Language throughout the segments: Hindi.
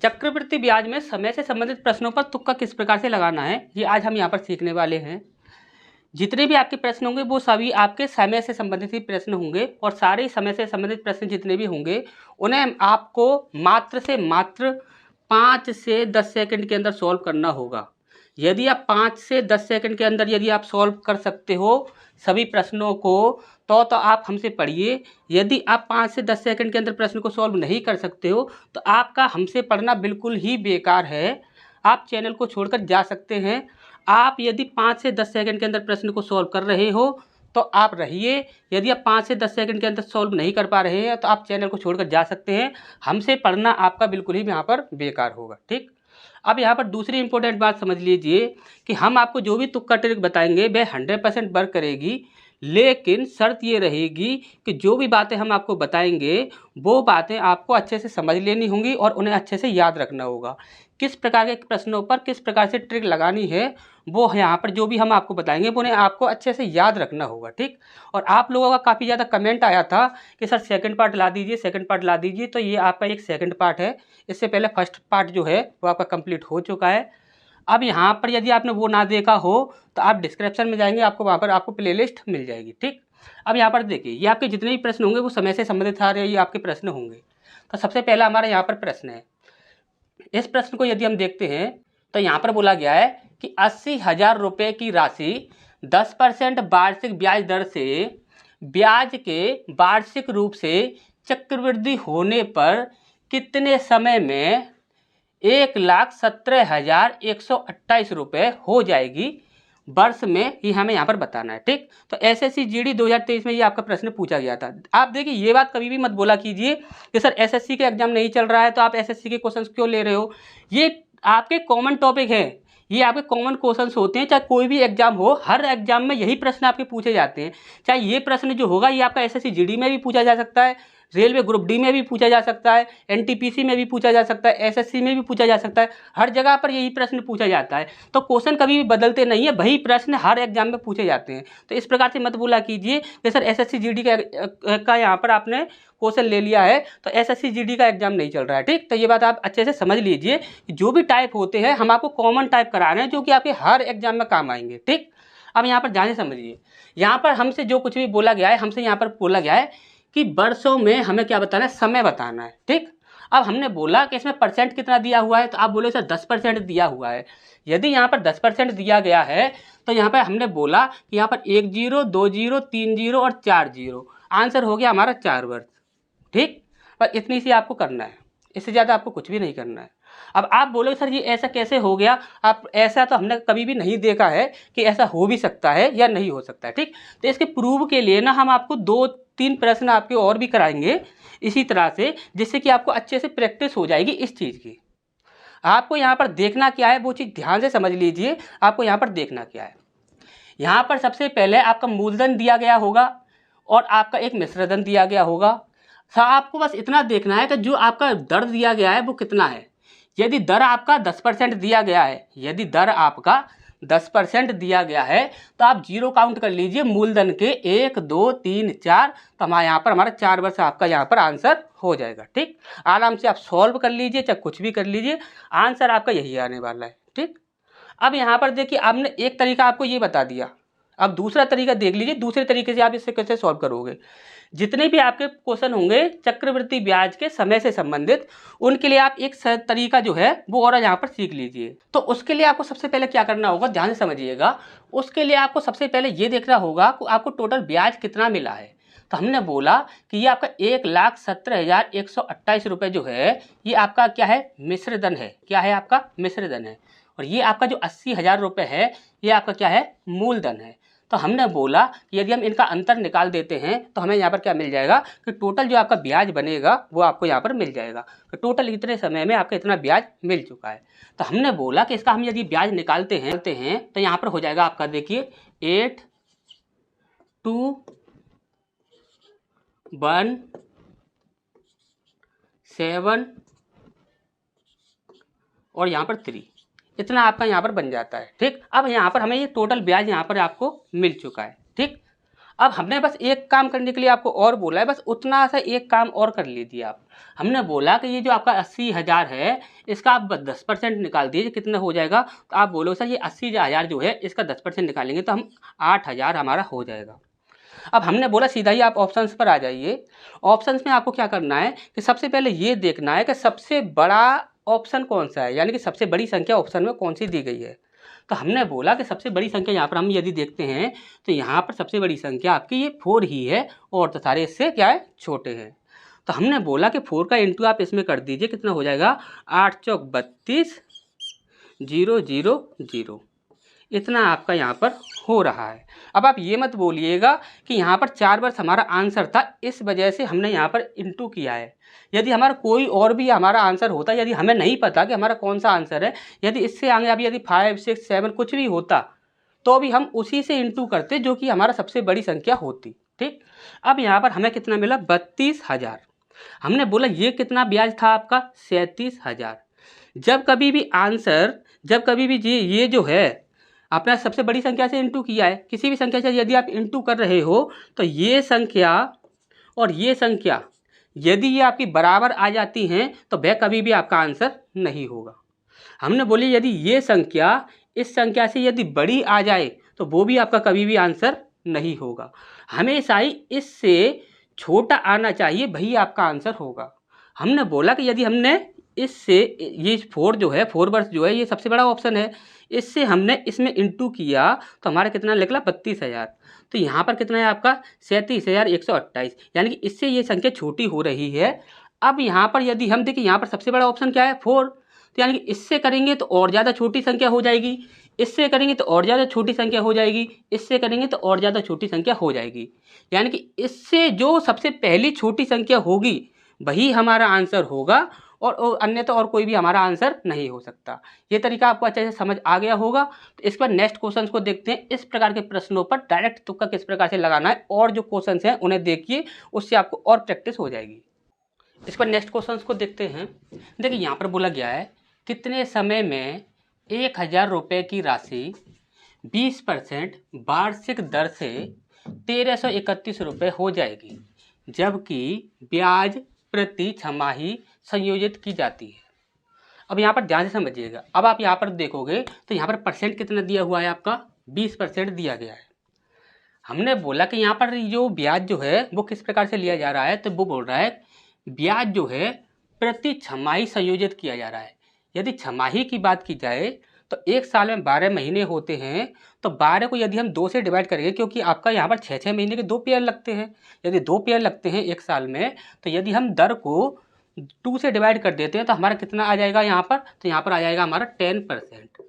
चक्रवृद्धि ब्याज में समय से संबंधित प्रश्नों पर तुक्का किस प्रकार से लगाना है, ये आज हम यहाँ पर सीखने वाले हैं। जितने भी आपके प्रश्न होंगे वो सभी आपके समय से संबंधित ही प्रश्न होंगे, और सारे समय से संबंधित प्रश्न जितने भी होंगे उन्हें आपको मात्र से मात्र 5 से 10 सेकंड के अंदर सॉल्व करना होगा। यदि आप 5 से 10 सेकंड के अंदर यदि आप सॉल्व कर सकते हो सभी प्रश्नों को तो आप हमसे पढ़िए। यदि आप 5 से 10 सेकंड के अंदर प्रश्न को सॉल्व नहीं कर सकते हो तो आपका हमसे पढ़ना बिल्कुल ही बेकार है, आप चैनल को छोड़कर जा सकते हैं। आप यदि 5 से 10 सेकंड के अंदर प्रश्न को सॉल्व कर रहे हो तो आप रहिए, यदि आप 5 से 10 सेकंड के अंदर सॉल्व नहीं कर पा रहे हैं तो आप चैनल को छोड़कर जा सकते हैं। हमसे पढ़ना आपका बिल्कुल ही यहाँ पर बेकार होगा। ठीक, अब यहाँ पर दूसरी इंपॉर्टेंट बात समझ लीजिए कि हम आपको जो भी तुक्का ट्रिक बताएंगे वह 100% वर्क करेगी, लेकिन शर्त ये रहेगी कि जो भी बातें हम आपको बताएंगे वो बातें आपको अच्छे से समझ लेनी होंगी और उन्हें अच्छे से याद रखना होगा। किस प्रकार के प्रश्नों पर किस प्रकार से ट्रिक लगानी है वो यहाँ पर जो भी हम आपको बताएंगे वो उन्हें आपको अच्छे से याद रखना होगा। ठीक, और आप लोगों का काफ़ी ज़्यादा कमेंट आया था कि सर सेकंड पार्ट ला दीजिए, सेकंड पार्ट ला दीजिए, तो ये आपका एक सेकंड पार्ट है। इससे पहले फर्स्ट पार्ट जो है वो आपका कंप्लीट हो चुका है। अब यहाँ पर यदि आपने वो ना देखा हो तो आप डिस्क्रिप्शन में जाएंगे, आपको वहाँ पर आपको प्लेलिस्ट मिल जाएगी। ठीक, अब यहाँ पर देखिए ये आपके जितने भी प्रश्न होंगे वो समय से संबंधित आ रहे हैं, ये आपके प्रश्न होंगे। तो सबसे पहला हमारा यहाँ पर प्रश्न है, इस प्रश्न को यदि हम देखते हैं तो यहाँ पर बोला गया है कि 80,000 रुपये की राशि 10% वार्षिक ब्याज दर से ब्याज के वार्षिक रूप से चक्रवृद्धि होने पर कितने समय में 1,17,128 रुपये हो जाएगी वर्ष में, ये हमें यहाँ पर बताना है। ठीक, तो एसएससी जीडी 2023 में ये आपका प्रश्न पूछा गया था। आप देखिए ये बात कभी भी मत बोला कीजिए कि सर एसएससी के एग्जाम नहीं चल रहा है तो आप एसएससी के क्वेश्चंस क्यों ले रहे हो। ये आपके कॉमन टॉपिक है, ये आपके कॉमन क्वेश्चंस होते हैं, चाहे कोई भी एग्जाम हो हर एग्जाम में यही प्रश्न आपके पूछे जाते हैं। चाहे ये प्रश्न जो होगा ये आपका एसएससी जीडी में भी पूछा जा सकता है, रेलवे ग्रुप डी में भी पूछा जा सकता है, एनटीपीसी में भी पूछा जा सकता है, एसएससी में भी पूछा जा सकता है, हर जगह पर यही प्रश्न पूछा जाता है। तो क्वेश्चन कभी भी बदलते नहीं है, वही प्रश्न हर एग्जाम में पूछे जाते हैं। तो इस प्रकार से मत बोला कीजिए कि सर एसएससी जीडी का यहाँ पर आपने क्वेश्चन ले लिया है तो एसएससी जीडी का एग्जाम नहीं चल रहा है। ठीक, तो ये बात आप अच्छे से समझ लीजिए कि जो भी टाइप होते हैं हम आपको कॉमन टाइप करा रहे हैं जो कि आपके हर एग्जाम में काम आएंगे। ठीक, अब यहाँ पर ध्यान से समझिए, यहाँ पर हमसे जो कुछ भी बोला गया है, हमसे यहाँ पर बोला गया है कि वर्षों में हमें क्या बताना है, समय बताना है। ठीक, अब हमने बोला कि इसमें परसेंट कितना दिया हुआ है, तो आप बोले सर 10% दिया हुआ है। यदि यहाँ पर 10% दिया गया है तो यहाँ पर हमने बोला कि यहाँ पर 1 0 2 0 3 0 और 4 0, आंसर हो गया हमारा 4 वर्ष। ठीक, पर इतनी सी आपको करना है, इससे ज़्यादा आपको कुछ भी नहीं करना है। अब आप बोलोगे सर ये ऐसा कैसे हो गया, आप ऐसा तो हमने कभी भी नहीं देखा है कि ऐसा हो भी सकता है या नहीं हो सकता है। ठीक, तो इसके प्रूव के लिए ना हम आपको 2-3 प्रश्न आपके और भी कराएंगे इसी तरह से, जिससे कि आपको अच्छे से प्रैक्टिस हो जाएगी इस चीज़ की। आपको यहाँ पर देखना क्या है वो चीज़ ध्यान से समझ लीजिए। आपको यहाँ पर देखना क्या है, यहाँ पर सबसे पहले आपका मूलधन दिया गया होगा और आपका एक मिश्रधन दिया गया होगा। आपको बस इतना देखना है कि जो आपका दर दिया गया है वो कितना है। यदि दर आपका 10% दिया गया है, यदि दर आपका 10% दिया गया है तो आप जीरो काउंट कर लीजिए मूलधन के 1 2 3 4, तो हमारे यहाँ पर हमारा 4 वर्ष आपका यहाँ पर आंसर हो जाएगा। ठीक, आराम से आप सॉल्व कर लीजिए, चाहे कुछ भी कर लीजिए, आंसर आपका यही आने वाला है। ठीक, अब यहाँ पर देखिए आपने एक तरीका आपको ये बता दिया, अब दूसरा तरीका देख लीजिए, दूसरे तरीके से आप इससे कैसे सॉल्व करोगे। जितने भी आपके क्वेश्चन होंगे चक्रवृद्धि ब्याज के समय से संबंधित, उनके लिए आप एक तरीका जो है वो और यहाँ पर सीख लीजिए। तो उसके लिए आपको सबसे पहले क्या करना होगा, ध्यान से समझिएगा। उसके लिए आपको सबसे पहले ये देखना होगा कि आपको टोटल ब्याज कितना मिला है। तो हमने बोला कि ये आपका 1,17,128 रुपये जो है ये आपका क्या है, मिश्रधन है। क्या है आपका, मिश्रधन है। और ये आपका जो 80,000 रुपये है ये आपका क्या है, मूलधन है। तो हमने बोला कि यदि हम इनका अंतर निकाल देते हैं तो हमें यहाँ पर क्या मिल जाएगा कि टोटल जो आपका ब्याज बनेगा वो आपको यहाँ पर मिल जाएगा कि टोटल इतने समय में आपका इतना ब्याज मिल चुका है। तो हमने बोला कि इसका हम यदि ब्याज निकालते हैं तो यहाँ पर हो जाएगा आपका देखिए 8 2 1 7 और यहाँ पर 3, इतना आपका यहाँ पर बन जाता है। ठीक, अब यहाँ पर हमें ये टोटल ब्याज यहाँ पर आपको मिल चुका है। ठीक, अब हमने बस एक काम करने के लिए आपको और बोला है, बस उतना सा एक काम और कर लीजिए आप। हमने बोला कि ये जो आपका 80,000 है इसका आप 10% निकाल दीजिए, कितना हो जाएगा। तो आप बोलो सर ये 80,000 जो है इसका 10% निकालेंगे तो हम 8,000 हमारा हो जाएगा। अब हमने बोला सीधा ही आप ऑप्शंस पर आ जाइए। ऑप्शंस में आपको क्या करना है कि सबसे पहले ये देखना है कि सबसे बड़ा ऑप्शन कौन सा है, यानी कि सबसे बड़ी संख्या ऑप्शन में कौन सी दी गई है। तो हमने बोला कि सबसे बड़ी संख्या यहाँ पर हम यदि देखते हैं तो यहाँ पर सबसे बड़ी संख्या आपकी ये 4 ही है, और तो सारे इससे क्या है छोटे हैं। तो हमने बोला कि 4 का इंटू आप इसमें कर दीजिए, कितना हो जाएगा 8 चौक 32 0 0 0, इतना आपका यहाँ पर हो रहा है। अब आप ये मत बोलिएगा कि यहाँ पर 4 वर्ष हमारा आंसर था इस वजह से हमने यहाँ पर इंटू किया है। यदि हमारा कोई और भी हमारा आंसर होता, यदि हमें नहीं पता कि हमारा कौन सा आंसर है, यदि इससे आगे अभी यदि 5 6 7 कुछ भी होता तो भी हम उसी से इंटू करते जो कि हमारा सबसे बड़ी संख्या होती। ठीक, अब यहाँ पर हमें कितना मिला 32,000। हमने बोला ये कितना ब्याज था आपका 37,000। जब कभी भी ये जो है आपने सबसे बड़ी संख्या से इंटू किया है, किसी भी संख्या से यदि आप इंटू कर रहे हो तो ये संख्या और ये संख्या यदि ये आपकी बराबर आ जाती हैं तो वह कभी भी आपका आंसर नहीं होगा। हमने बोली यदि ये संख्या इस संख्या से यदि बड़ी आ जाए तो वो भी आपका कभी भी आंसर नहीं होगा। हमेशा ही इससे छोटा आना चाहिए, वही आपका आंसर होगा। हमने बोला कि यदि हमने इससे ये 4 जो है 4 वर्ष जो है ये सबसे बड़ा ऑप्शन है, इससे हमने इसमें इंटू किया तो हमारा कितना निकला 32,000। तो यहाँ पर कितना है आपका 37,128, यानी कि इससे ये संख्या छोटी हो रही है। अब यहाँ पर यदि हम देखें यहाँ पर सबसे बड़ा ऑप्शन क्या है 4, तो यानी कि इससे करेंगे तो और ज़्यादा छोटी संख्या हो जाएगी, इससे करेंगे तो और ज़्यादा छोटी संख्या हो जाएगी, इससे करेंगे तो और ज़्यादा छोटी संख्या हो जाएगी। यानी कि इससे जो सबसे पहली छोटी संख्या होगी वही हमारा आंसर होगा, और अन्यथा और कोई भी हमारा आंसर नहीं हो सकता। ये तरीका आपको अच्छे से समझ आ गया होगा। तो इसके बाद नेक्स्ट क्वेश्चन को देखते हैं। इस प्रकार के प्रश्नों पर डायरेक्ट तुक्का किस प्रकार से लगाना है और जो क्वेश्चन हैं उन्हें देखिए, उससे आपको और प्रैक्टिस हो जाएगी। इसके बाद नेक्स्ट क्वेश्चन को देखते हैं। देखिए यहाँ पर बोला गया है कितने समय में 1,000 रुपये की राशि 20% वार्षिक दर से 1,331 रुपये हो जाएगी, जबकि ब्याज प्रति छमाही संयोजित की जाती है। अब यहाँ पर ध्यान से समझिएगा। अब आप यहाँ पर देखोगे तो यहाँ पर परसेंट कितना दिया हुआ है आपका 20% दिया गया है। हमने बोला कि यहाँ पर जो ब्याज जो है वो किस प्रकार से लिया जा रहा है, तो वो बोल रहा है ब्याज जो है प्रति छमाही संयोजित किया जा रहा है। यदि छमाही की बात की जाए तो एक साल में 12 महीने होते हैं, तो 12 को यदि हम 2 से डिवाइड करेंगे, क्योंकि आपका यहाँ पर 6 महीने के 2 पेयर लगते हैं। यदि 2 पेयर लगते हैं एक साल में, तो यदि हम दर को 2 से डिवाइड कर देते हैं तो हमारा कितना आ जाएगा यहाँ पर, तो यहाँ पर आ जाएगा हमारा 10%।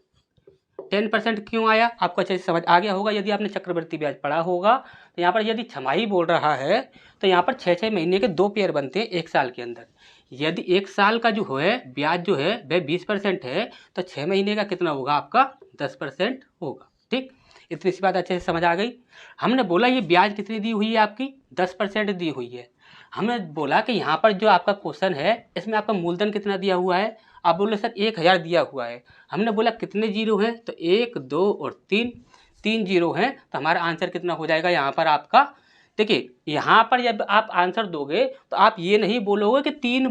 10% क्यों आया आपको अच्छे से समझ आ गया होगा यदि आपने चक्रवृद्धि ब्याज पढ़ा होगा। तो यहाँ पर यदि छमाही बोल रहा है तो यहाँ पर 6 महीने के 2 पेयर बनते हैं एक साल के अंदर। यदि एक साल का जो है ब्याज जो है वह 20% है, तो 6 महीने का कितना होगा आपका 10% होगा। ठीक, इतनी सी बात अच्छे से समझ आ गई। हमने बोला ये ब्याज कितनी दी हुई है आपकी 10% दी हुई है। हमने बोला कि यहाँ पर जो आपका क्वेश्चन है इसमें आपका मूलधन कितना दिया हुआ है, आप बोले सर 1,000 दिया हुआ है। हमने बोला कितने जीरो हैं, तो 1 2 और 3 जीरो हैं, तो हमारा आंसर कितना हो जाएगा यहाँ पर आपका। देखिए यहाँ पर जब आप आंसर दोगे तो आप ये नहीं बोलोगे कि 3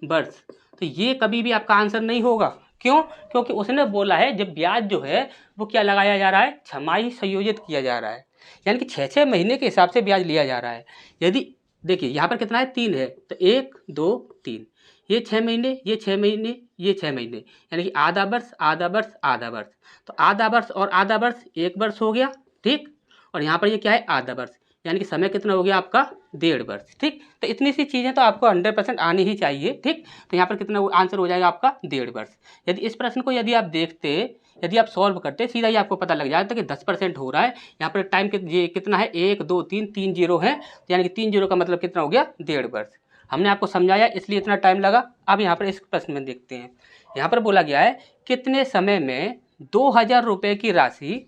वर्ष, तो ये कभी भी आपका आंसर नहीं होगा। क्यों? क्योंकि उसने बोला है जब ब्याज जो है वो क्या लगाया जा रहा है, छमाही संयोजित किया जा रहा है, यानी कि 6 महीने के हिसाब से ब्याज लिया जा रहा है। यदि देखिए यहाँ पर कितना है 3 है, तो 1 2 3, ये 6 महीने, ये 6 महीने, ये 6 महीने, यानी कि आधा वर्ष आधा वर्ष आधा वर्ष, तो आधा वर्ष और आधा वर्ष 1 वर्ष हो गया। ठीक, और यहाँ पर ये क्या है आधा वर्ष, यानी कि समय कितना हो गया आपका 1.5 वर्ष। ठीक, तो इतनी सी चीज़ें तो आपको 100% आनी ही चाहिए। ठीक, तो यहाँ पर कितना आंसर हो जाएगा आपका 1.5 वर्ष। यदि इस प्रश्न को यदि आप देखते, यदि आप सॉल्व करते, सीधा ही आपको पता लग जाता कि 10% हो रहा है। यहाँ पर टाइम कितना है 1 2 3 जीरो है, यानी कि 3 जीरो का मतलब कितना हो गया 1.5 वर्ष। हमने आपको समझाया इसलिए इतना टाइम लगा। अब यहाँ पर इस प्रश्न में देखते हैं। यहाँ पर बोला गया है कितने समय में 2,000 रुपये की राशि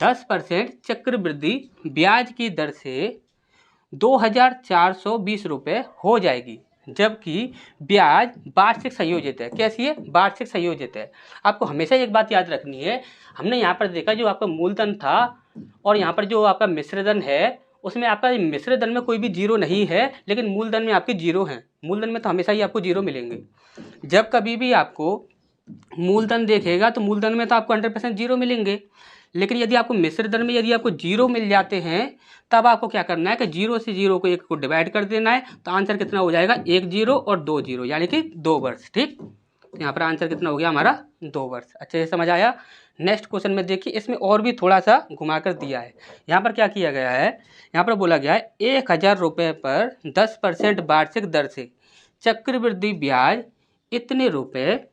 10% चक्रवृद्धि ब्याज की दर से 2,420 रुपये हो जाएगी, जबकि ब्याज वार्षिक संयोजित है। कैसी है? वार्षिक संयोजित है। आपको हमेशा एक बात याद रखनी है, हमने यहाँ पर देखा जो आपका मूलधन था और यहाँ पर जो आपका मिश्रधन है उसमें आपका मिश्रधन में कोई भी जीरो नहीं है, लेकिन मूलधन में आपके जीरो हैं। मूलधन में तो हमेशा ही आपको जीरो मिलेंगे। जब कभी भी आपको मूलधन देखेगा तो मूलधन में तो आपको 100% जीरो मिलेंगे, लेकिन यदि आपको मिश्रधन में यदि आपको जीरो मिल जाते हैं तब आपको क्या करना है कि जीरो से जीरो को एक को डिवाइड कर देना है। तो आंसर कितना हो जाएगा, 1 जीरो और 2 जीरो, यानी कि 2 वर्ष। ठीक, तो यहाँ पर आंसर कितना हो गया हमारा, 2 वर्ष। अच्छे से समझ आया। नेक्स्ट क्वेश्चन में देखिए, इसमें और भी थोड़ा सा घुमा कर दिया है। यहाँ पर क्या किया गया है, यहाँ पर बोला गया है 1000 रुपये पर 10% वार्षिक दर से चक्रवृद्धि ब्याज इतने रुपए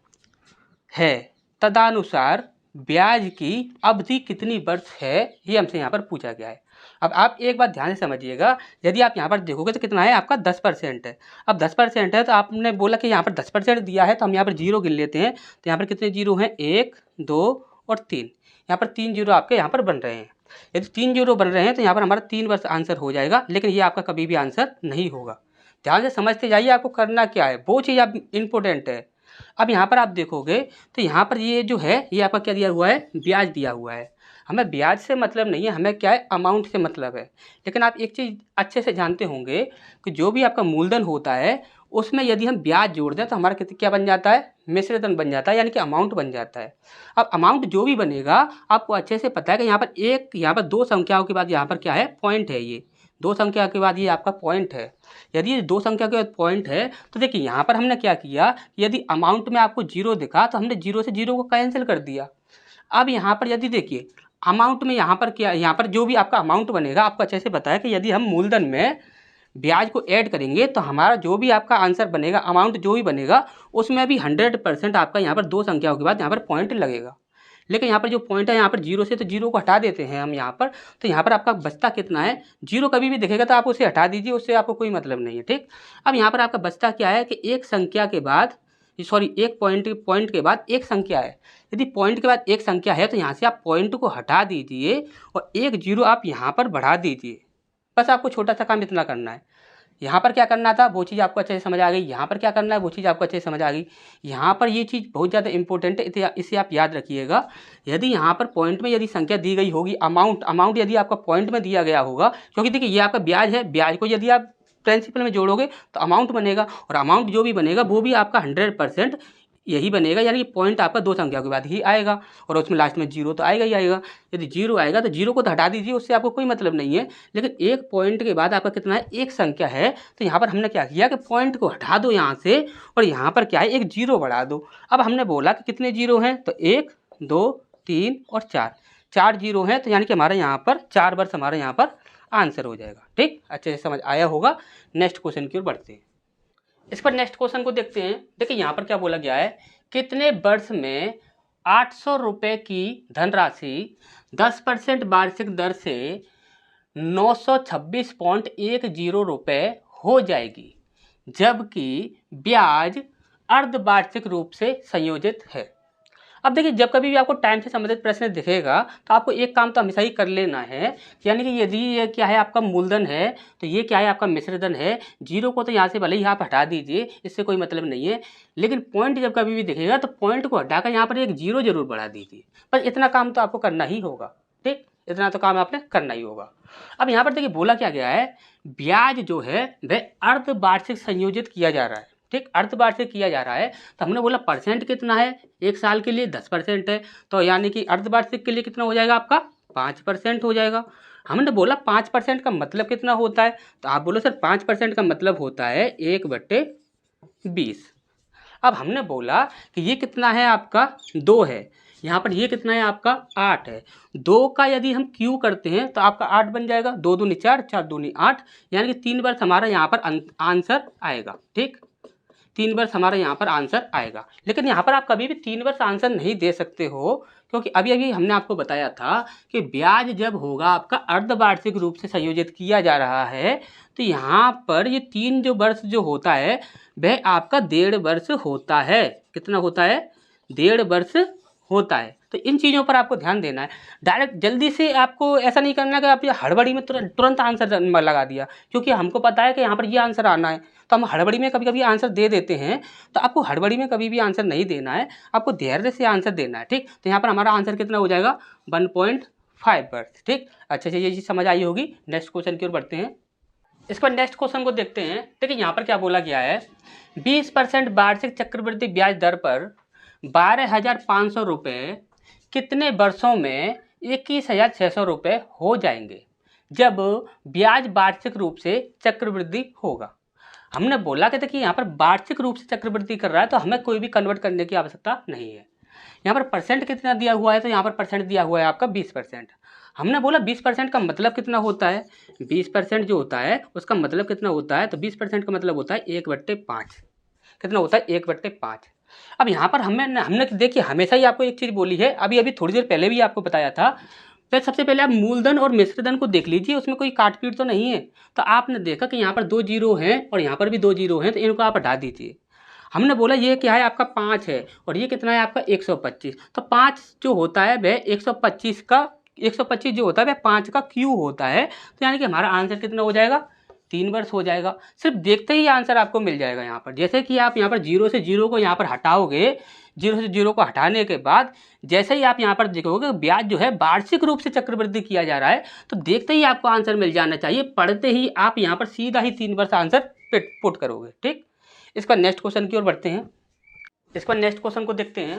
है, तदनुसार ब्याज की अवधि कितनी वर्ष है, ये हमसे यहाँ पर पूछा गया है। अब आप एक बात ध्यान से समझिएगा, यदि आप यहाँ पर देखोगे तो कितना है आपका 10% है। अब 10% है तो आपने बोला कि यहाँ पर 10% दिया है, तो हम यहाँ पर जीरो गिन लेते हैं। तो यहाँ पर कितने जीरो हैं, 1 2 और 3। यहाँ पर 3 जीरो आपके यहाँ पर बन रहे हैं। यदि 3 जीरो बन रहे हैं तो यहाँ पर हमारा 3 वर्ष आंसर हो जाएगा, लेकिन ये आपका कभी भी आंसर नहीं होगा। ध्यान से समझते जाइए, आपको करना क्या है वो चीज़ आप इम्पोर्टेंट है। अब यहाँ पर आप देखोगे तो यहाँ पर ये जो है ये आपका क्या दिया हुआ है, ब्याज दिया हुआ है। हमें ब्याज से मतलब नहीं है, हमें क्या है, अमाउंट से मतलब है। लेकिन आप एक चीज़ अच्छे से जानते होंगे कि जो भी आपका मूलधन होता है उसमें यदि हम ब्याज जोड़ दें तो हमारा क्या बन जाता है, मिश्रधन बन जाता है, यानी कि अमाउंट बन जाता है। अब अमाउंट जो भी बनेगा आपको अच्छे से पता है कि यहाँ पर 2 संख्याओं के बाद यहाँ पर क्या है, पॉइंट है। ये 2 संख्या के बाद ये आपका पॉइंट है। यदि ये 2 संख्या के बाद पॉइंट है तो देखिए यहाँ पर हमने क्या किया, यदि अमाउंट में आपको जीरो दिखा तो हमने जीरो से जीरो को कैंसिल कर दिया। अब यहाँ पर यदि देखिए अमाउंट में यहाँ पर क्या, यहाँ पर जो भी आपका अमाउंट बनेगा आपको अच्छे से पता है कि यदि हम मूलधन में ब्याज को ऐड करेंगे तो हमारा जो भी आपका आंसर बनेगा, अमाउंट जो भी बनेगा उसमें भी 100% आपका यहाँ पर 2 संख्याओं के बाद यहाँ पर पॉइंट लगेगा। लेकिन यहाँ पर जो पॉइंट है, यहाँ पर जीरो से तो जीरो को हटा देते हैं हम यहाँ पर, तो यहाँ पर आपका बचता कितना है, जीरो कभी भी दिखेगा तो आप उसे हटा दीजिए, उससे आपको कोई मतलब नहीं है। ठीक, अब यहाँ पर आपका बचता क्या है कि एक संख्या के बाद, सॉरी एक पॉइंट के बाद एक संख्या है। यदि पॉइंट के बाद एक संख्या है तो यहाँ से आप पॉइंट को हटा दीजिए और एक जीरो आप यहाँ पर बढ़ा दीजिए। बस आपको छोटा सा काम इतना करना है। यहाँ पर क्या करना था वो चीज़ आपको अच्छे से समझ आ गई, यहाँ पर क्या करना है वो चीज़ आपको अच्छे से समझ आ गई। यहाँ पर ये चीज़ बहुत ज़्यादा इंपॉर्टेंट है, इसे आप याद रखिएगा। यदि यहाँ पर पॉइंट में यदि संख्या दी गई होगी, अमाउंट यदि आपका पॉइंट में दिया गया होगा, क्योंकि देखिए ये आपका ब्याज है, ब्याज को यदि आप प्रिंसिपल में जोड़ोगे तो अमाउंट बनेगा, और अमाउंट जो भी बनेगा वो भी आपका 100% यही बनेगा, यानी कि पॉइंट आपका 2 संख्या के बाद ही आएगा, और उसमें लास्ट में जीरो तो आएगा ही आएगा। यदि जीरो आएगा तो जीरो को तो हटा दीजिए, उससे आपको कोई मतलब नहीं है। लेकिन एक पॉइंट के बाद आपका कितना है, एक संख्या है, तो यहाँ पर हमने क्या किया कि पॉइंट को हटा दो यहाँ से, और यहाँ पर क्या है, एक जीरो बढ़ा दो। अब हमने बोला कि कितने जीरो हैं, तो 1 2 3 और 4 जीरो हैं, तो यानी कि हमारे यहाँ पर 4 वर्ष हमारे यहाँ पर आंसर हो जाएगा। ठीक, अच्छे से समझ आया होगा। नेक्स्ट क्वेश्चन की ओर बढ़ते हैं। इस पर नेक्स्ट क्वेश्चन को देखते हैं। देखिए यहाँ पर क्या बोला गया है, कितने वर्ष में 800 रुपये की धनराशि 10% वार्षिक दर से 926.10 रुपये हो जाएगी, जबकि ब्याज अर्धवार्षिक रूप से संयोजित है। अब देखिए जब कभी भी आपको टाइम से संबंधित प्रश्न दिखेगा तो आपको एक काम तो हमेशा ही कर लेना है, यानी कि यदि ये क्या है आपका मूलधन है तो ये क्या है आपका मिश्रधन है। जीरो को तो यहाँ से भले ही आप हटा दीजिए, इससे कोई मतलब नहीं है, लेकिन पॉइंट जब कभी भी दिखेगा तो पॉइंट को हटाकर यहाँ पर एक जीरो जरूर बढ़ा दीजिए। बस इतना काम तो आपको करना ही होगा। ठीक, इतना तो काम आपने करना ही होगा। अब यहाँ पर देखिए बोला क्या गया है, ब्याज जो है वह अर्धवार्षिक संयोजित किया जा रहा है। ठीक, अर्धवार्षिक किया जा रहा है, तो हमने बोला परसेंट कितना है, एक साल के लिए 10% है, तो यानी कि अर्धवार्षिक के लिए कितना हो जाएगा आपका 5% हो जाएगा। हमने बोला 5% का मतलब कितना होता है, तो आप बोलो सर 5% का मतलब होता है 1/20। अब हमने बोला कि ये कितना है आपका 2 है, यहाँ पर ये कितना है आपका 8 है। 2 का यदि हम क्यू करते हैं तो आपका 8 बन जाएगा, 2 दूनी 4 4 दूनी 8, यानी कि 3 वर्ष हमारा यहाँ पर आंसर आएगा। ठीक, 3 वर्ष हमारा यहाँ पर आंसर आएगा। लेकिन यहाँ पर आप कभी भी 3 वर्ष आंसर नहीं दे सकते हो, क्योंकि अभी अभी हमने आपको बताया था कि ब्याज जब होगा आपका अर्धवार्षिक रूप से संयोजित किया जा रहा है, तो यहाँ पर ये 3 जो वर्ष जो होता है वह आपका 1.5 वर्ष होता है। कितना होता है, 1.5 वर्ष होता है। तो इन चीज़ों पर आपको ध्यान देना है। डायरेक्ट जल्दी से आपको ऐसा नहीं करना कि आप ये हड़बड़ी में तुरंत आंसर लगा दिया, क्योंकि हमको पता है कि यहाँ पर ये आंसर आना है, तो हम हड़बड़ी में कभी कभी आंसर दे देते हैं। तो आपको हड़बड़ी में कभी भी आंसर नहीं देना है, आपको धैर्य से आंसर देना है। ठीक, तो यहाँ पर हमारा आंसर कितना हो जाएगा 1.5 5 बर्थ। ठीक, अच्छे से ये चीज़ समझ आई होगी। नेक्स्ट क्वेश्चन की ओर बढ़ते हैं। इसके बाद नेक्स्ट क्वेश्चन को देखते हैं। देखिए यहाँ पर क्या बोला गया है, 20% वार्षिक चक्रवृद्धि ब्याज दर पर 12,500 रुपये कितने वर्षों में 21,600 रुपये हो जाएंगे जब ब्याज वार्षिक रूप से चक्रवृद्धि होगा। हमने बोला कि देखिए यहाँ पर वार्षिक रूप से चक्रवृद्धि कर रहा है तो हमें कोई भी कन्वर्ट करने की आवश्यकता नहीं है। यहाँ पर परसेंट कितना दिया हुआ है, तो यहाँ पर परसेंट दिया हुआ है आपका 20%। हमने बोला 20% का मतलब कितना होता है, 20% जो होता है उसका मतलब कितना होता है, तो 20% का मतलब होता है 1/5। कितना होता है, 1/5। अब यहाँ पर हमने देखिए हमेशा ही आपको एक चीज़ बोली है, अभी थोड़ी देर पहले भी आपको बताया था। तो सबसे पहले आप मूलधन और मिश्रधन को देख लीजिए, उसमें कोई काट पीट तो नहीं है। तो आपने देखा कि यहाँ पर 2 जीरो हैं और यहाँ पर भी 2 जीरो हैं, तो इनको आप हटा दीजिए। हमने बोला ये क्या है आपका 5 है और ये कितना है आपका 125। तो 5 जो होता है वह 125 जो होता है वह 5 का क्यू होता है। तो यानी कि हमारा आंसर कितना हो जाएगा, 3 वर्ष हो जाएगा। सिर्फ देखते ही आंसर आपको मिल जाएगा यहाँ पर। जैसे कि आप यहाँ पर 0 से 0 को यहाँ पर हटाओगे, 0 से 0 को हटाने के बाद जैसे ही आप यहाँ पर देखोगे ब्याज जो है वार्षिक रूप से चक्रवृद्धि किया जा रहा है, तो देखते ही आपको आंसर मिल जाना चाहिए। पढ़ते ही आप यहाँ पर सीधा ही 3 वर्ष आंसर पुट करोगे। ठीक, इसका नेक्स्ट क्वेश्चन की ओर बढ़ते हैं। इसका नेक्स्ट क्वेश्चन को देखते हैं।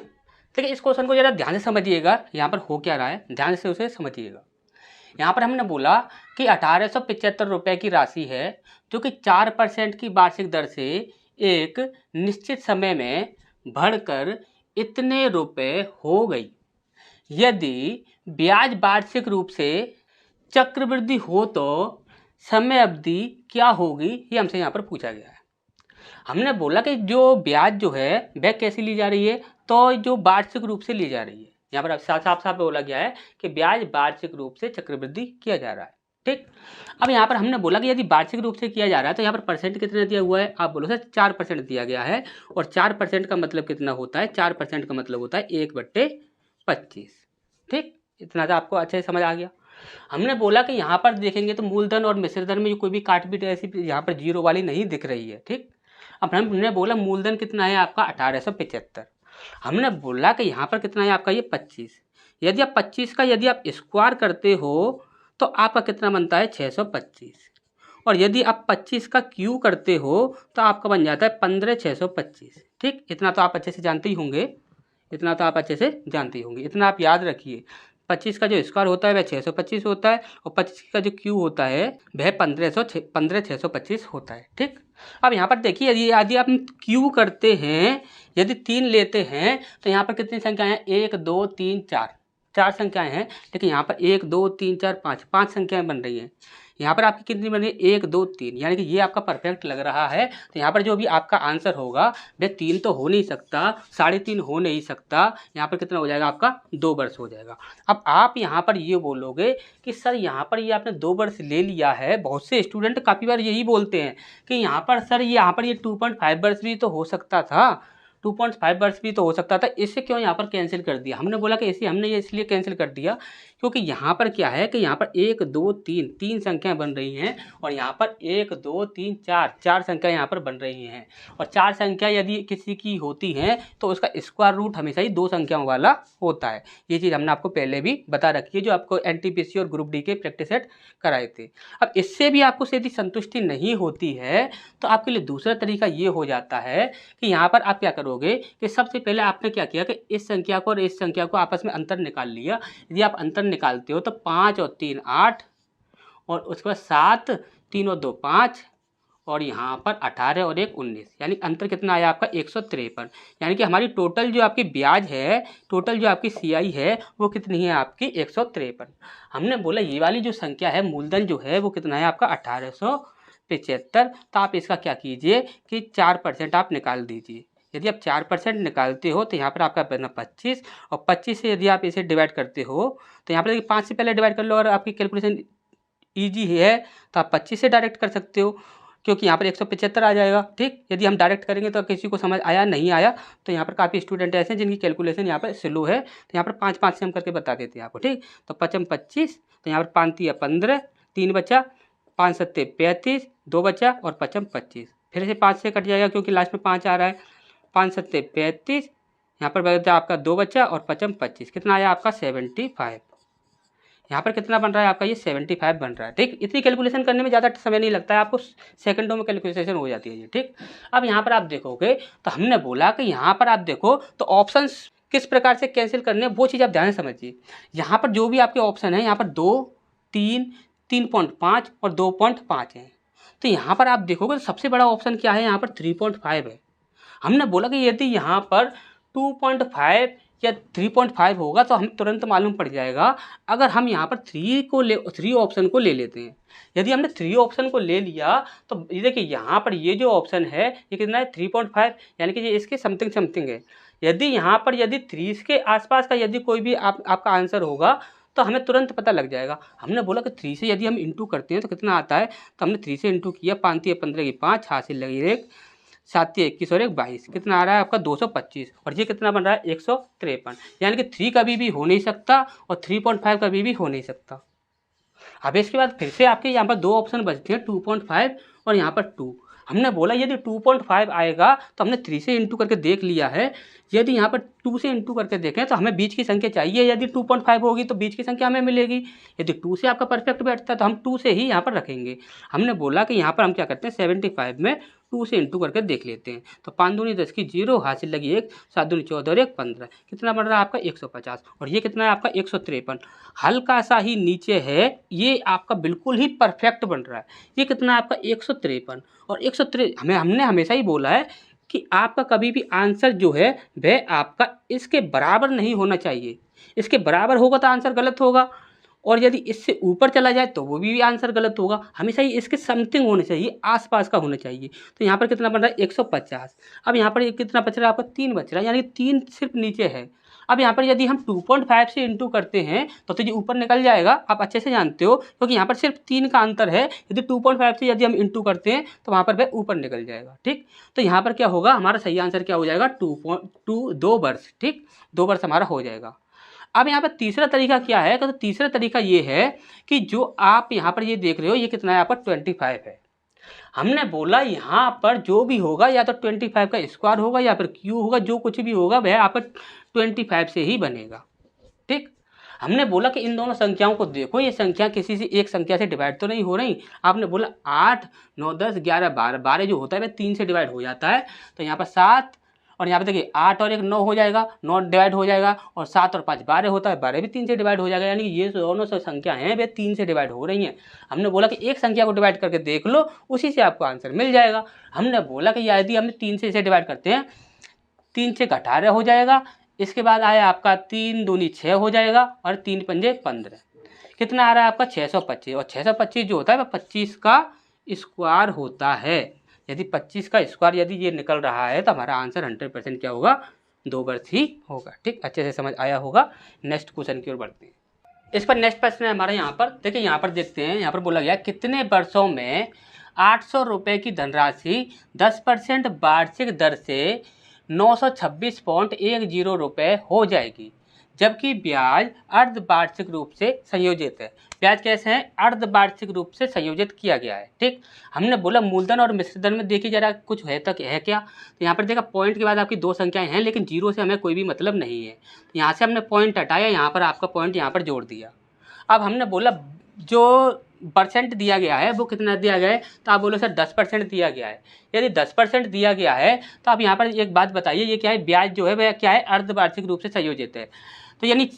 देखिए इस क्वेश्चन को ज़रा ध्यान से समझिएगा, यहाँ पर हो क्या रहा है ध्यान से उसे समझिएगा। यहाँ पर हमने बोला कि 1875 रुपये की राशि है जो कि 4% की वार्षिक दर से एक निश्चित समय में बढ़कर इतने रुपए हो गई। यदि ब्याज वार्षिक रूप से चक्रवृद्धि हो तो समय अवधि क्या होगी, ये हमसे यहाँ पर पूछा गया है। हमने बोला कि जो ब्याज जो है वह कैसी ली जा रही है, तो जो वार्षिक रूप से ली जा रही है। यहाँ पर साफ साफ बोला गया है कि ब्याज वार्षिक रूप से चक्रवृद्धि किया जा रहा है। ठीक, अब यहाँ पर हमने बोला कि यदि वार्षिक रूप से किया जा रहा है तो यहाँ पर परसेंट कितना दिया हुआ है, आप बोलो सर 4% दिया गया है। और 4% का मतलब कितना होता है, 4% का मतलब होता है 1/25। ठीक, इतना तो आपको अच्छे से समझ आ गया। हमने बोला कि यहाँ पर देखेंगे तो मूलधन और मिश्रधन में कोई भी काटपीट ऐसी यहाँ पर जीरो वाली नहीं दिख रही है। ठीक, अब हमने बोला मूलधन कितना है आपका 1875। हमने बोला कि यहाँ पर कितना है आपका ये 25। यदि आप 25 का यदि आप स्क्वायर करते हो तो आपका कितना बनता है 625। और यदि आप 25 का क्यू करते हो तो आपका बन जाता है 15,625। ठीक, इतना तो आप अच्छे से जानते ही होंगे, इतना आप याद रखिए। 25 का जो स्क्वायर होता है वह 625 होता है और 25 का जो क्यू होता है वह 15,625 होता है। ठीक, अब यहाँ पर देखिए यदि आप क्यू करते हैं, यदि 3 लेते हैं तो यहाँ पर कितनी संख्याएं हैं, 1 2 3 4 संख्याएं हैं। लेकिन यहाँ पर 1 2 3 4 5 संख्याएं बन रही हैं। यहाँ पर आपकी कितनी बन रही है, 1 2 3, यानी कि ये आपका परफेक्ट लग रहा है। तो यहाँ पर जो भी आपका आंसर होगा वह 3 तो हो नहीं सकता, 3.5 हो नहीं सकता। यहाँ पर कितना हो जाएगा आपका 2 वर्ष हो जाएगा। अब आप यहाँ पर ये बोलोगे कि सर यहाँ पर ये आपने 2 वर्ष ले लिया है। बहुत से स्टूडेंट काफ़ी बार यही बोलते हैं कि यहाँ पर सर यहाँ पर ये 2.5 वर्ष भी तो हो सकता था, 2.5 वर्ष भी तो हो सकता था, इसे क्यों यहाँ पर कैंसिल कर दिया। हमने बोला कि इसे हमने ये इसलिए कैंसिल कर दिया क्योंकि यहाँ पर क्या है कि यहाँ पर 1 2 3 संख्याएं बन रही हैं और यहाँ पर 1 2 3 4 संख्या यहाँ पर बन रही हैं। और 4 संख्या यदि किसी की होती हैं तो उसका स्क्वायर रूट हमेशा ही 2 संख्याओं वाला होता है। ये चीज़ हमने आपको पहले भी बता रखी है, जो आपको NTPC और ग्रुप डी के प्रैक्टिस सेट कराए थे। अब इससे भी आपको यदि संतुष्टि नहीं होती है तो आपके लिए दूसरा तरीका ये हो जाता है कि यहाँ पर आप क्या करोगे कि सबसे पहले आपने क्या किया कि इस संख्या को और इस संख्या को आपस में अंतर निकाल लिया। यदि आप अंतर निकालते हो तो 5 और 3 8 और उसके बाद 7 3 और 2 5 और यहाँ पर 18 और 1 19, यानी अंतर कितना आया आपका 153। यानी कि हमारी टोटल जो आपकी ब्याज है, टोटल जो आपकी CI है वो कितनी है आपकी 153। हमने बोला ये वाली जो संख्या है मूलधन जो है वो कितना है आपका 1875। तो आप इसका क्या कीजिए कि 4% आप निकाल दीजिए। यदि आप 4% निकालते हो तो यहाँ पर आपका बना 25 और 25 से यदि आप इसे डिवाइड करते हो तो यहाँ पर 5 से पहले डिवाइड कर लो। और आपकी कैलकुलेशन ईजी है तो आप 25 से डायरेक्ट कर सकते हो क्योंकि यहाँ पर 175 आ जाएगा। ठीक, यदि हम डायरेक्ट करेंगे तो किसी को समझ आया नहीं आया तो यहाँ पर काफ़ी स्टूडेंट ऐसे हैं जिनकी कैलकुलेशन यहाँ पर स्लो है, तो यहाँ पर 5 से हम करके बता देते हैं आपको। ठीक, तो 5 25, तो यहाँ पर 5 3 15, 3 बचा, 5 7 35, 2 बचा और 5 25, फिर से 5 से कट जाएगा क्योंकि लास्ट में 5 आ रहा है। 5 7 35, यहाँ पर बचा आपका 2 बचा और 5 25, कितना आया आपका 75। यहाँ पर कितना बन रहा है आपका, ये 75 बन रहा है। ठीक, इतनी कैलकुलेशन करने में ज़्यादा समय नहीं लगता है, आपको सेकंडों में कैलकुलेशन हो जाती है ये। ठीक, अब यहाँ पर आप देखोगे तो हमने बोला कि यहाँ पर आप देखो तो ऑप्शंस किस प्रकार से कैंसिल करने हैं वो चीज़ आप ध्यान से समझिए। यहाँ पर जो भी आपके ऑप्शन है, यहाँ पर 2, 3, 3.5 और 2.5 है। तो यहाँ पर आप देखोगे तो सबसे बड़ा ऑप्शन क्या है, यहाँ पर 3.5 है। हमने बोला कि यदि यहाँ पर 2.5 या 3.5 होगा तो हमें तुरंत मालूम पड़ जाएगा। अगर हम यहाँ पर 3 ऑप्शन को ले लेते हैं, यदि हमने 3 ऑप्शन को ले लिया तो ये देखिए यहाँ पर ये जो ऑप्शन है ये कितना है 3.5, यानी कि ये इसके समथिंग समथिंग है। यदि यहाँ पर यदि 3 के आसपास का यदि कोई भी आपका आंसर होगा तो हमें तुरंत पता लग जाएगा। हमने बोला कि 3 से यदि हम इंटू करते हैं तो कितना आता है, तो हमने 3 से इंटू किया, 5 × 15 की 5, हासिल लगी 1, 7 × 21 और 1 22, कितना आ रहा है आपका 225, और ये कितना बन रहा है 153। यानी कि 3 कभी भी हो नहीं सकता और 3.5 कभी भी हो नहीं सकता। अब इसके बाद फिर से आपके यहाँ पर 2 ऑप्शन बचते हैं, 2.5 और यहाँ पर 2। हमने बोला यदि 2.5 आएगा तो हमने 3 से इंटू करके देख लिया है। यदि यहाँ पर 2 से इंटू करके देखें तो हमें बीच की संख्या चाहिए। यदि 2.5 होगी तो बीच की संख्या हमें मिलेगी। यदि 2 से आपका परफेक्ट बैठता है तो हम 2 से ही यहाँ पर रखेंगे। हमने बोला कि यहाँ पर हम क्या करते हैं, 75 में 2 से इंटू करके देख लेते हैं। तो 5 दूनी 10 की 0, हासिल लगी 1, 7 दूनी 14 और 1 15, कितना बन रहा है आपका 150, और ये कितना है आपका 153। हल्का सा ही नीचे है, ये आपका बिल्कुल ही परफेक्ट बन रहा है। ये कितना है आपका 153, और 153 हमने हमेशा ही बोला है कि आपका कभी भी आंसर जो है वह आपका इसके बराबर नहीं होना चाहिए। इसके बराबर होगा तो आंसर गलत होगा, और यदि इससे ऊपर चला जाए तो वो भी आंसर गलत होगा। हमेशा ही इसके समथिंग होने चाहिए, आसपास का होना चाहिए। तो यहाँ पर कितना बन रहा है 150। अब यहाँ पर कितना बच रहा है आपका 3 बच रहा है, यानी 3 सिर्फ नीचे है। अब यहाँ पर यदि हम 2.5 से इंटू करते हैं तो ये ऊपर निकल जाएगा, आप अच्छे से जानते हो, क्योंकि यहाँ पर सिर्फ 3 का अंतर है। यदि 2.5 से यदि हम इंटू करते हैं तो वहाँ पर वह ऊपर निकल जाएगा। ठीक, तो यहाँ पर क्या होगा, हमारा सही आंसर क्या हो जाएगा 2 वर्ष। ठीक, 2 वर्ष हमारा हो जाएगा। अब यहाँ पर तीसरा तरीका क्या है, तो तीसरा तरीका ये है कि जो आप यहाँ पर ये देख रहे हो, ये कितना है आपका 25 है। हमने बोला यहाँ पर जो भी होगा या तो 25 का स्क्वायर होगा या फिर क्यू होगा, जो कुछ भी होगा वह आपका 25 से ही बनेगा। ठीक, हमने बोला कि इन दोनों संख्याओं को देखो, ये संख्या किसी से एक संख्या से डिवाइड तो नहीं हो रही। आपने बोला 8, 9, 10, 11, 12, 12 जो होता है वह 3 से डिवाइड हो जाता है। तो यहाँ पर 7, और यहाँ पे देखिए 8 और 1 9 हो जाएगा, 9 डिवाइड हो जाएगा, और 7 और 5 12 होता है, 12 भी 3 से डिवाइड हो जाएगा। यानी कि ये दोनों संख्या हैं वे 3 से डिवाइड हो रही हैं। हमने बोला कि एक संख्या को डिवाइड करके देख लो, उसी से आपको आंसर मिल जाएगा। हमने बोला कि यदि हम 3 से इसे डिवाइड करते हैं, 3 से 18 हो जाएगा। इसके बाद आया आपका 3 दूनी 6 हो जाएगा, और 3 पंजे 15, कितना आ रहा है आपका 625। और 625 जो होता है वह 25 का स्क्वायर होता है। यदि 25 का स्क्वायर यदि ये निकल रहा है तो हमारा आंसर 100% क्या होगा, 2 वर्ष ही होगा। ठीक, अच्छे से समझ आया होगा। नेक्स्ट क्वेश्चन की ओर बढ़ते हैं। इस पर नेक्स्ट प्रश्न है हमारा यहाँ पर, देखिए यहाँ पर देखते हैं। यहाँ पर बोला गया कितने वर्षों में 800 रुपये की धनराशि 10% वार्षिक दर से 926.10 रुपये हो जाएगी, जबकि ब्याज अर्धवार्षिक रूप से संयोजित है। ब्याज कैसे है, अर्धवार्षिक रूप से संयोजित किया गया है। ठीक, हमने बोला मूलधन और मिश्र धन में देखिए जरा कुछ है तक है क्या। तो यहाँ पर देखा पॉइंट के बाद आपकी 2 संख्याएं हैं, लेकिन 0 से हमें कोई भी मतलब नहीं है। तो यहाँ से हमने पॉइंट हटाया, यहाँ पर आपका पॉइंट यहाँ पर जोड़ दिया। अब हमने बोला जो परसेंट दिया गया है वो कितना दिया गया है, तो आप बोलो सर 10% दिया गया है। यदि 10% दिया गया है तो आप यहाँ पर एक बात बताइए, ये क्या है, ब्याज जो है वह क्या है, अर्धवार्षिक रूप से संयोजित है। तो यानी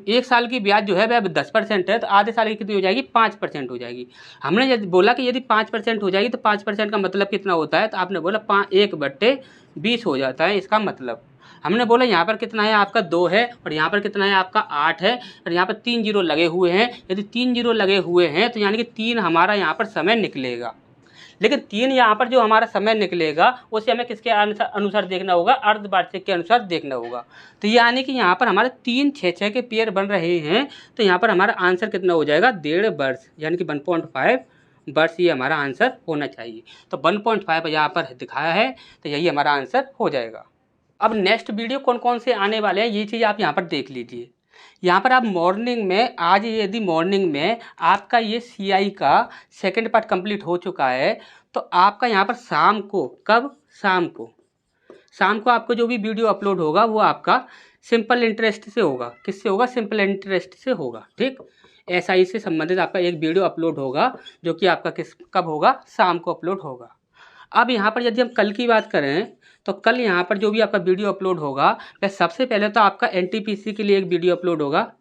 1 साल की ब्याज जो है वह 10% है, तो आधे साल की कितनी हो जाएगी, 5% हो जाएगी। हमने यदि बोला कि यदि 5% हो जाएगी तो 5% का मतलब कितना होता है, तो आपने बोला 1/20 हो जाता है। इसका मतलब हमने बोला यहाँ पर कितना है आपका 2 है, और यहाँ पर कितना है आपका 8 है, और यहाँ पर 3 जीरो लगे हुए हैं। यदि 3 जीरो लगे हुए हैं तो यानी कि 3 हमारा यहाँ पर समय निकलेगा। लेकिन 3 यहाँ पर जो हमारा समय निकलेगा उसे हमें किसके अनुसार देखना होगा, अर्धवार्षिक के अनुसार देखना होगा। तो यानी कि यहाँ पर हमारे 3 6 के पेयर बन रहे हैं, तो यहाँ पर हमारा आंसर कितना हो जाएगा, 1.5 वर्ष, यानी कि 1.5 वर्ष ये हमारा आंसर होना चाहिए। तो 1.5 यहाँ पर दिखाया है, तो यही हमारा आंसर हो जाएगा। अब नेक्स्ट वीडियो कौन कौन से आने वाले हैं ये चीज़ आप यहाँ पर देख लीजिए। यहाँ पर आप मॉर्निंग में, आज यदि मॉर्निंग में आपका ये CI का सेकंड पार्ट कंप्लीट हो चुका है, तो आपका यहाँ पर शाम को, कब, शाम को आपको जो भी वीडियो अपलोड होगा वो आपका सिंपल इंटरेस्ट से होगा। किससे होगा, सिंपल इंटरेस्ट से होगा। ठीक, एसआई से संबंधित आपका एक वीडियो अपलोड होगा, जो कि आपका कब होगा, शाम को अपलोड होगा। अब यहाँ पर यदि हम कल की बात करें तो कल यहाँ पर जो भी आपका वीडियो अपलोड होगा, वह सबसे पहले तो आपका एनटीपीसी के लिए एक वीडियो अपलोड होगा,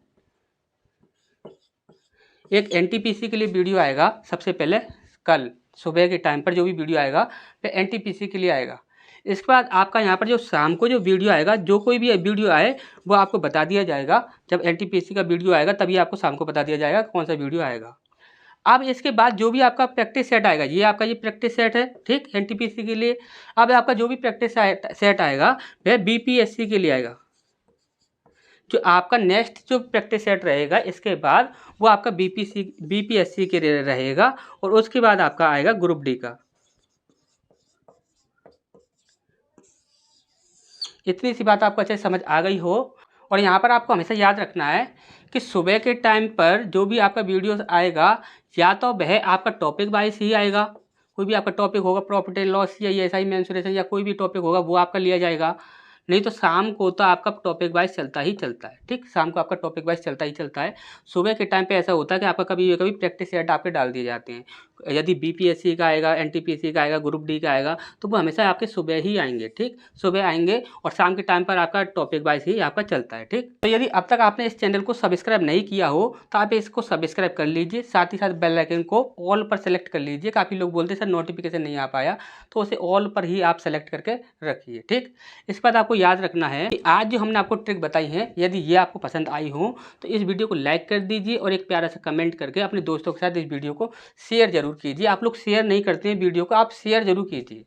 एक एनटीपीसी के लिए वीडियो आएगा सबसे पहले कल सुबह के टाइम पर जो भी वीडियो आएगा वह एनटीपीसी के लिए आएगा। इसके बाद आपका यहाँ पर जो शाम को जो वीडियो आएगा, जो कोई भी वीडियो आए वो आपको बता दिया जाएगा। जब एनटीपीसी का वीडियो आएगा तभी आपको शाम को बता दिया जाएगा कौन सा वीडियो आएगा। अब इसके बाद जो भी आपका प्रैक्टिस सेट आएगा, ये आपका ये प्रैक्टिस सेट है, ठीक, एनटीपीसी के लिए। अब आपका जो भी प्रैक्टिस सेट आएगा वह बीपीएससी के लिए आएगा। जो आपका नेक्स्ट जो प्रैक्टिस सेट रहेगा इसके बाद वो आपका बीपीएससी के लिए रहेगा, और उसके बाद आपका आएगा ग्रुप डी का। इतनी सी बात आपको अच्छे से समझ आ गई हो। और यहाँ पर आपको हमेशा याद रखना है कि सुबह के टाइम पर जो भी आपका वीडियो आएगा, या तो वह आपका टॉपिक वाइज ही आएगा, कोई भी आपका टॉपिक होगा, प्रॉफिट एंड लॉस या एसआई मेंसुरेशन या कोई भी टॉपिक होगा वो आपका लिया जाएगा। नहीं तो शाम को तो आपका टॉपिक वाइज चलता ही चलता है, ठीक, शाम को आपका टॉपिक वाइज चलता ही चलता है। सुबह के टाइम पे ऐसा होता है कि आपका कभी कभी प्रैक्टिस सेट आपके डाल दिए जाते हैं। यदि बीपीएससी का आएगा, एनटीपीसी का आएगा, ग्रुप डी का आएगा, तो वो हमेशा आपके सुबह ही आएंगे, ठीक, सुबह आएंगे, और शाम के टाइम पर आपका टॉपिक वाइज ही आपका चलता है, ठीक। तो यदि अब तक आपने इस चैनल को सब्सक्राइब नहीं किया हो तो आप इसको सब्सक्राइब कर लीजिए, साथ ही साथ बेल आइकन को ऑल पर सेलेक्ट कर लीजिए। काफ़ी लोग बोलते हैं सर नोटिफिकेशन नहीं आ पाया, तो उसे ऑल पर ही आप सेलेक्ट करके रखिए, ठीक। इस बात आपको याद रखना है कि आज जो हमने आपको ट्रिक बताई है, यदि ये आपको पसंद आई हो तो इस वीडियो को लाइक कर दीजिए और एक प्यारा सा कमेंट करके अपने दोस्तों के साथ इस वीडियो को शेयर जरूर कीजिए। आप लोग शेयर नहीं करते हैं वीडियो को, आप शेयर जरूर कीजिए।